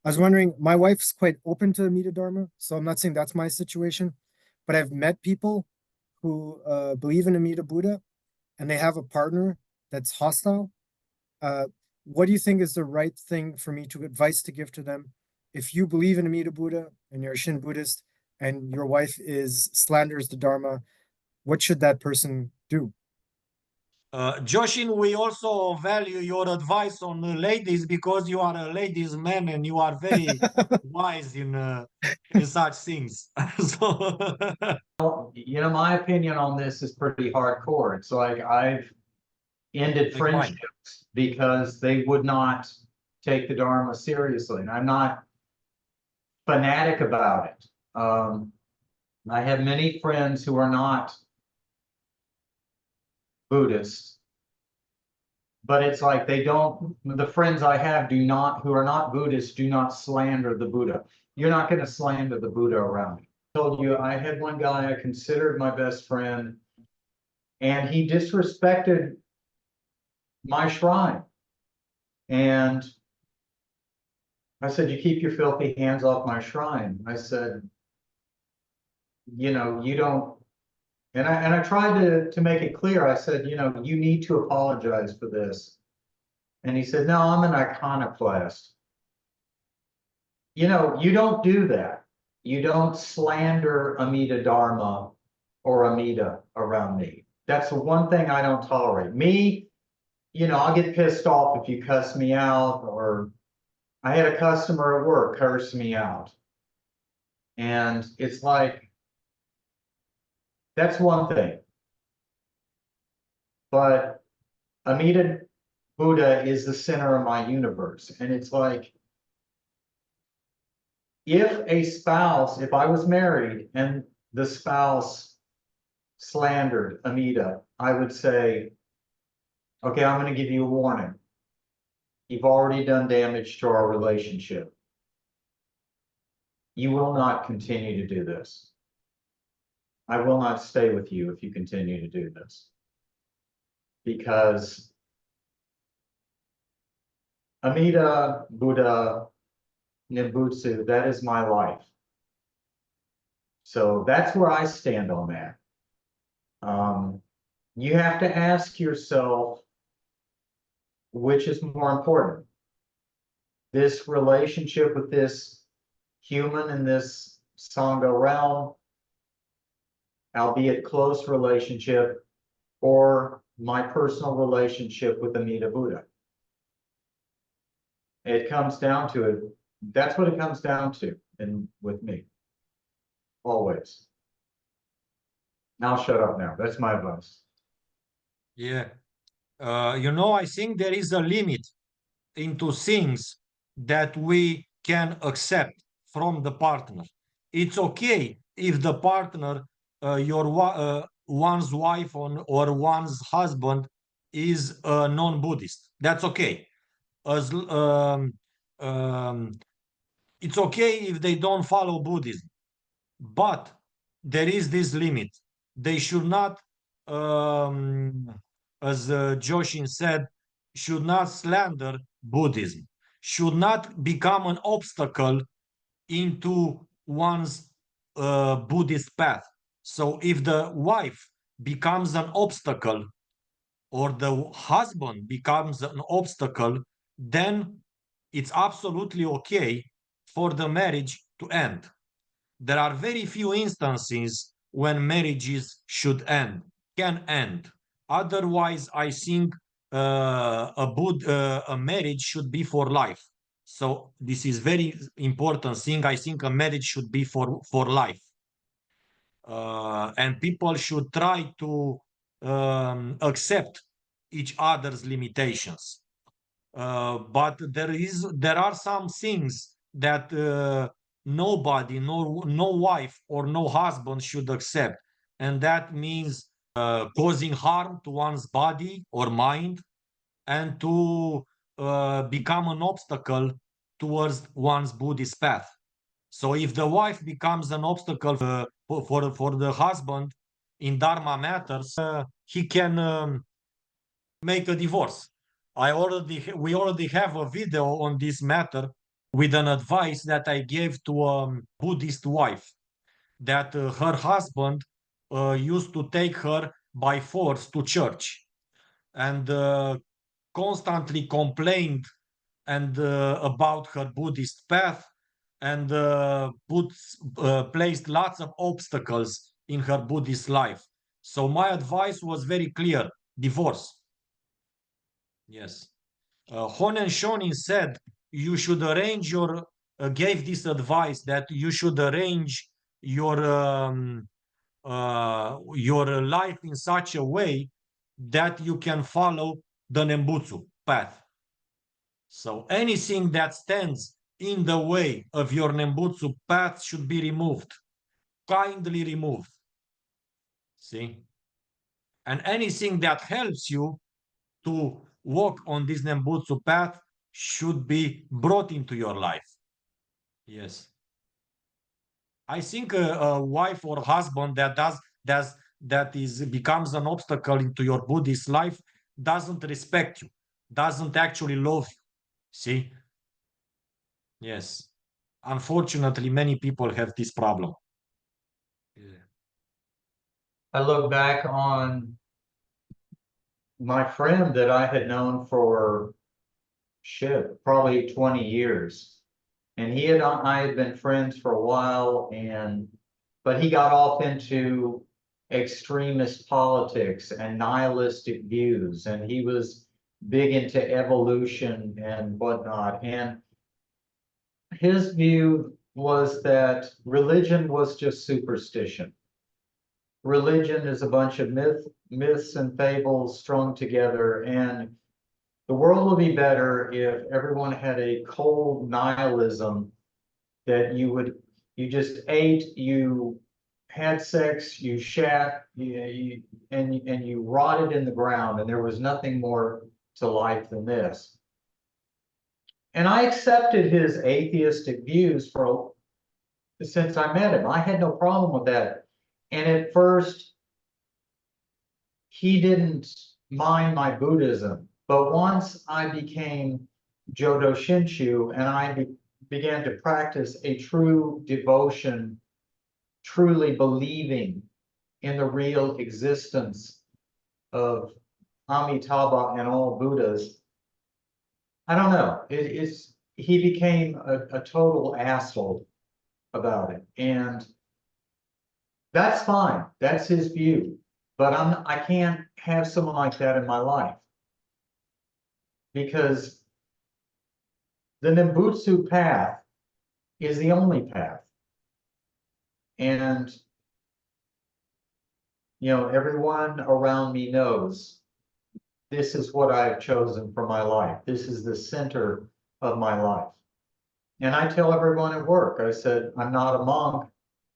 I was wondering, my wife's quite open to Amida Dharma, so I'm not saying that's my situation, but I've met people who believe in Amida Buddha and they have a partner that's hostile. Uh, what do you think is the right thing for me to advice to give to them? If you believe in Amida Buddha and you're a Shin Buddhist and your wife is slanders the Dharma, what should that person do? Joshin, we also value your advice on the ladies because you are a ladies' man and you are very wise in such things. So, My opinion on this is pretty hardcore. It's like I've ended like mine. friendships because they would not take the Dharma seriously. And I'm not fanatic about it. I have many friends who are not Buddhist, but it's like the friends I have who are not Buddhist do not slander the Buddha. You're not going to slander the Buddha around me. I told you, I had one guy I considered my best friend, and he disrespected my shrine. And I said, you keep your filthy hands off my shrine. I said, you don't. And I tried to make it clear. I said, you need to apologize for this. And he said, no, I'm an iconoclast. You don't do that. You don't slander Amida Dharma or Amida around me. That's the one thing I don't tolerate. Me, I'll get pissed off if you cuss me out, or I had a customer at work curse me out. And it's like, that's one thing. But Amida Buddha is the center of my universe. And it's like, if I was married and the spouse slandered Amida, I would say, okay, I'm going to give you a warning. You've already done damage to our relationship. You will not continue to do this. I will not stay with you if you continue to do this. Because Amida Buddha Nimbutsu, that is my life. So that's where I stand on that. You have to ask yourself, which is more important? This relationship with this human in this Sangha realm, albeit close relationship, or my personal relationship with Amida Buddha. It comes down to it. That's what it comes down to with me. Always. I'll shut up now. That's my advice. Yeah. I think there is a limit into things that we can accept from the partner. It's okay if the partner, one's wife or one's husband is a non-Buddhist. That's okay. It's okay if they don't follow Buddhism, but there is this limit. They should not, as Joshin said, should not slander Buddhism, should not become an obstacle into one's Buddhist path. So if the wife becomes an obstacle or the husband becomes an obstacle, then it's absolutely okay for the marriage to end. There are very few instances when marriages can end. Otherwise, I think a marriage should be for life. So this is very important thing. I think a marriage should be for life. And people should try to accept each other's limitations. But there are some things that nobody, no wife or no husband should accept, and that means causing harm to one's body or mind, and to become an obstacle towards one's Buddhist path. So if the wife becomes an obstacle for the husband in Dharma matters, he can make a divorce. We already have a video on this matter with an advice that I gave to a Buddhist wife, that her husband used to take her by force to church, and constantly complained and about her Buddhist path, and placed lots of obstacles in her Buddhist life. So my advice was very clear: divorce. Yes. Honen Shonin said you should arrange your, gave this advice that you should arrange your life in such a way that you can follow the Nembutsu path. So anything that stands in the way of your Nembutsu path should be removed, kindly removed. See? And anything that helps you to walk on this Nembutsu path should be brought into your life. Yes. I think a wife or husband that becomes an obstacle into your Buddhist life doesn't respect you, doesn't actually love you. See? Yes. Unfortunately, many people have this problem. Yeah. I look back on my friend that I had known for probably 20 years. And I had been friends for a while, but he got off into extremist politics and nihilistic views, and he was big into evolution and whatnot. And his view was that religion was just superstition. Religion is a bunch of myths and fables strung together, and the world would be better if everyone had a cold nihilism that you just ate, you had sex, you shat, and you rotted in the ground, and there was nothing more to life than this. And I accepted his atheistic views since I met him. I had no problem with that. And at first, he didn't mind my Buddhism. But once I became Jodo Shinshu and I began to practice a true devotion, truly believing in the real existence of Amitabha and all Buddhas, I don't know. He became a total asshole about it. And that's fine. That's his view. But I can't have someone like that in my life. Because the Nembutsu path is the only path. And, everyone around me knows this is what I've chosen for my life. This is the center of my life. And I tell everyone at work, I said, I'm not a monk,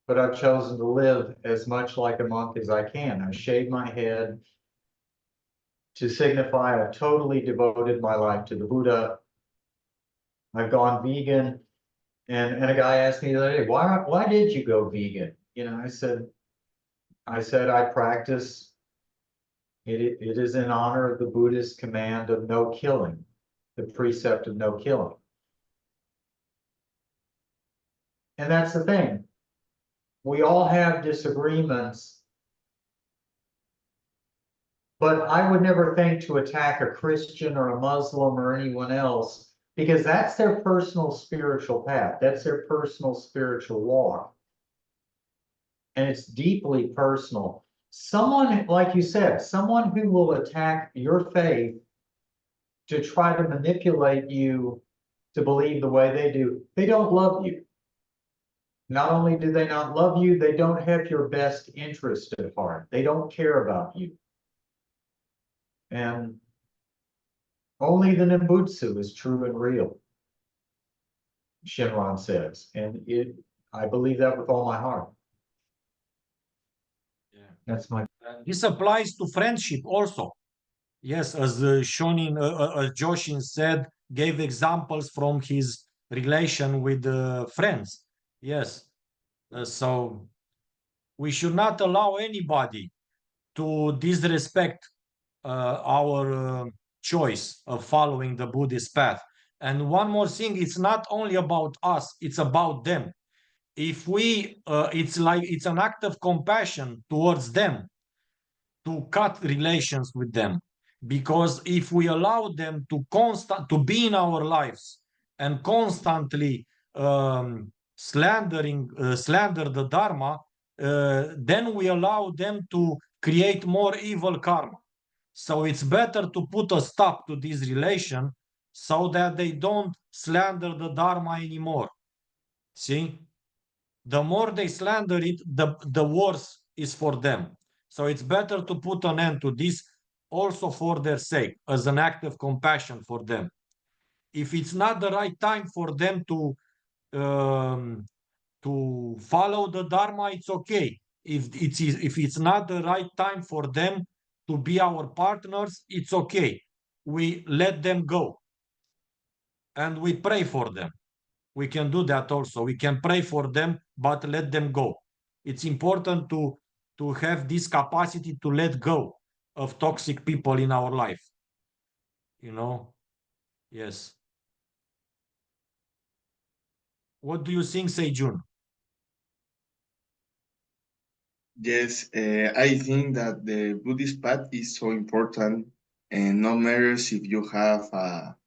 but I've chosen to live as much like a monk as I can. I shave my head to signify I've totally devoted my life to the Buddha. I've gone vegan. And a guy asked me the other day, why did you go vegan? I said I practice, it is in honor of the Buddhist command of no killing, the precept of no killing. And that's the thing. We all have disagreements, but I would never think to attack a Christian or a Muslim or anyone else, because that's their personal spiritual path. That's their personal spiritual walk. And it's deeply personal. Someone, like you said, someone who will attack your faith to try to manipulate you to believe the way they do, they don't love you. Not only do they not love you, they don't have your best interest at heart. They don't care about you. And only the Nembutsu is true and real, Shinran says. And I believe that with all my heart. Yeah. That's my. This applies to friendship also. Yes, as Shonin, as Joshin said, gave examples from his relation with friends. Yes. So we should not allow anybody to disrespect our choice of following the Buddhist path. And one more thing, it's not only about us, it's about them. If we, it's an act of compassion towards them to cut relations with them. Because if we allow them to be in our lives and constantly slander the Dharma, then we allow them to create more evil karma. So it's better to put a stop to this relation so that they don't slander the Dharma anymore. See? The more they slander it, the worse is for them. So it's better to put an end to this also for their sake, as an act of compassion for them. If it's not the right time for them to follow the Dharma, it's okay. If it's not the right time for them to be our partners, it's okay. We let them go. And we pray for them. We can do that also. We can pray for them, but let them go. It's important to have this capacity to let go of toxic people in our life. You know? Yes. What do you think, Sejun? Yes, I think that the Buddhist path is so important, and no matters if you have a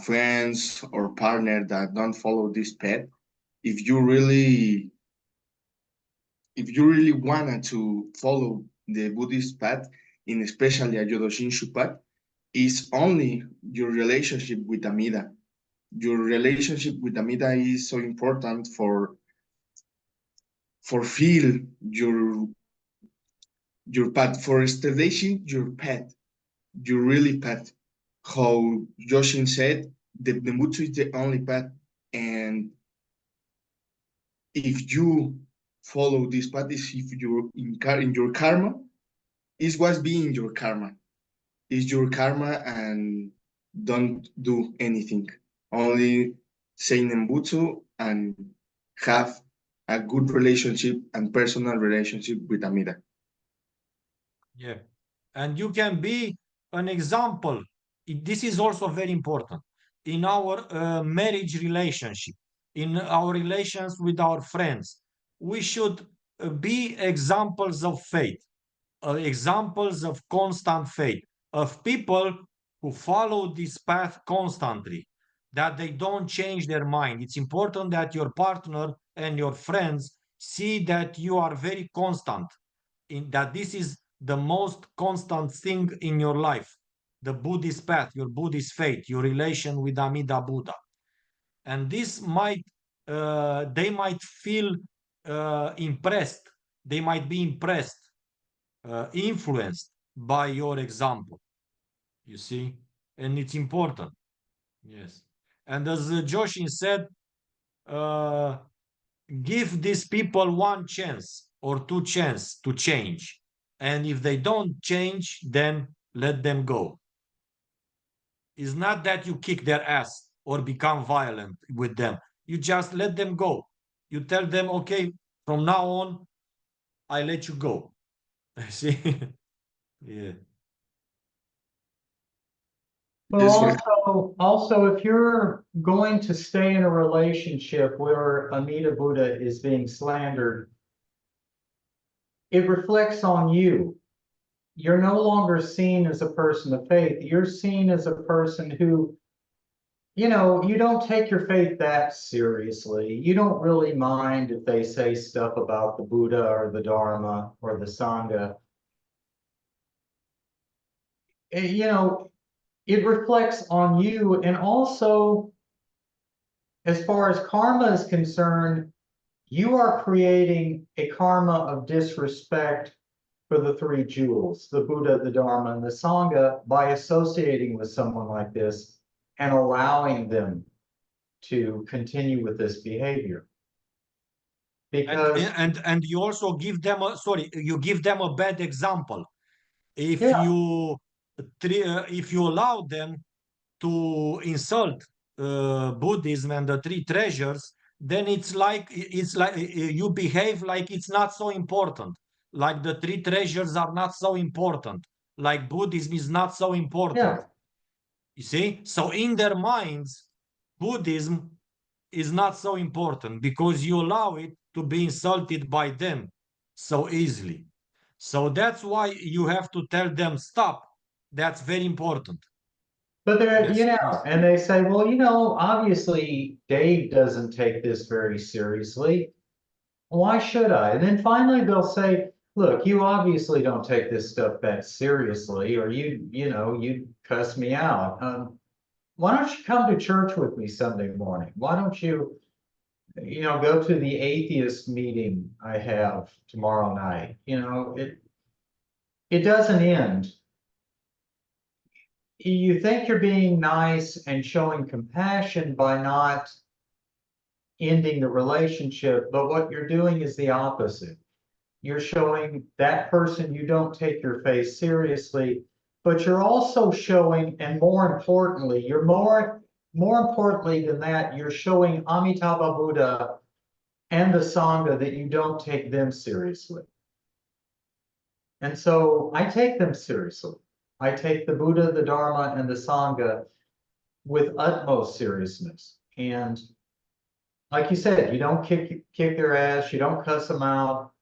friends or partner that don't follow this path. If you really wanted to follow the Buddhist path, in especially a Yodo Shinshu path, is only your relationship with Amida. Your relationship with Amida is so important for feel your path, for establishing your path, your really path. How Joshin said, the Mutsu is the only path, and if you follow this path, is if you're in your karma, is what's being your karma. Is your karma, and don't do anything. Only say Nembutsu and have a good relationship and personal relationship with Amida. Yeah. And you can be an example. This is also very important in our marriage relationship, in our relations with our friends. We should be examples of faith, examples of constant faith, of people who follow this path constantly, that they don't change their mind. It's important that your partner and your friends see that you are very constant, in that this is the most constant thing in your life, the Buddhist path, your Buddhist faith, your relation with Amida Buddha. And this might, they might feel impressed, they might be impressed, influenced by your example, you see, and it's important. Yes. And as Joshin said, give these people one chance or two chance to change. And if they don't change, then let them go. It's not that you kick their ass or become violent with them. You just let them go. You tell them, okay, from now on, I let you go. See? Yeah. Well, Yes, also, if you're going to stay in a relationship where Amida Buddha is being slandered, it reflects on you. You're no longer seen as a person of faith. You're seen as a person who, you don't take your faith that seriously. You don't really mind if they say stuff about the Buddha or the Dharma or the Sangha. It reflects on you. And also, as far as karma is concerned, you are creating a karma of disrespect for the three jewels, the Buddha, the Dharma, and the Sangha, by associating with someone like this and allowing them to continue with this behavior. Because and you also give them you give them a bad example. If yeah, if you allow them to insult Buddhism and the three treasures, then it's like you behave like it's not so important, like the three treasures are not so important, like Buddhism is not so important. yeah, You see, so in their minds Buddhism is not so important because you allow it to be insulted by them so easily. So that's why you have to tell them stop. That's very important. But they're, Yes. and they say, well, obviously Dave doesn't take this very seriously. Why should I? And then finally they'll say, look, you obviously don't take this stuff that seriously, or you cuss me out. Why don't you come to church with me Sunday morning? Why don't you, go to the atheist meeting I have tomorrow night? It doesn't end. You think you're being nice and showing compassion by not ending the relationship, but what you're doing is the opposite. You're showing that person you don't take your faith seriously, but you're also showing, and more importantly, more importantly than that, you're showing Amitabha Buddha and the Sangha that you don't take them seriously. And so I take them seriously. I take the Buddha, the Dharma, and the Sangha with utmost seriousness. And like you said, you don't kick their ass, you don't cuss them out.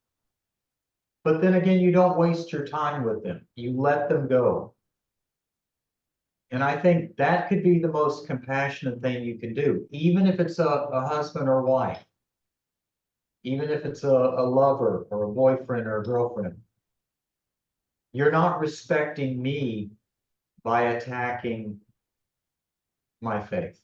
But then again, you don't waste your time with them. You let them go. And I think that could be the most compassionate thing you can do, even if it's a husband or wife, even if it's a lover or a boyfriend or a girlfriend. You're not respecting me by attacking my faith.